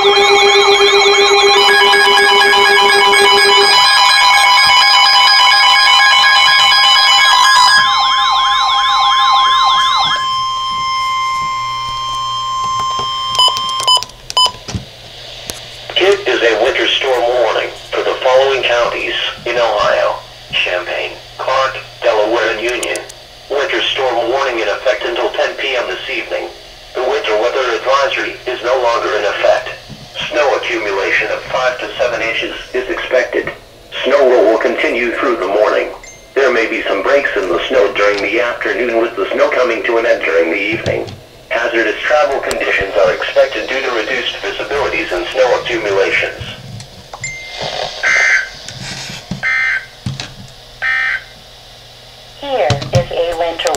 Is a winter storm warning for the following counties in Ohio: Champaign, Clark, Delaware, and Union. Winter storm warning in effect until 10 p.m. this evening. The winter weather advisory is no longer in effect. Snow accumulation of 5 to 7 inches is expected. Snow will continue through the morning. There may be some breaks in the snow during the afternoon, with the snow coming to an end during the evening. Hazardous travel conditions are expected due to reduced visibilities and snow accumulations. Here is a winter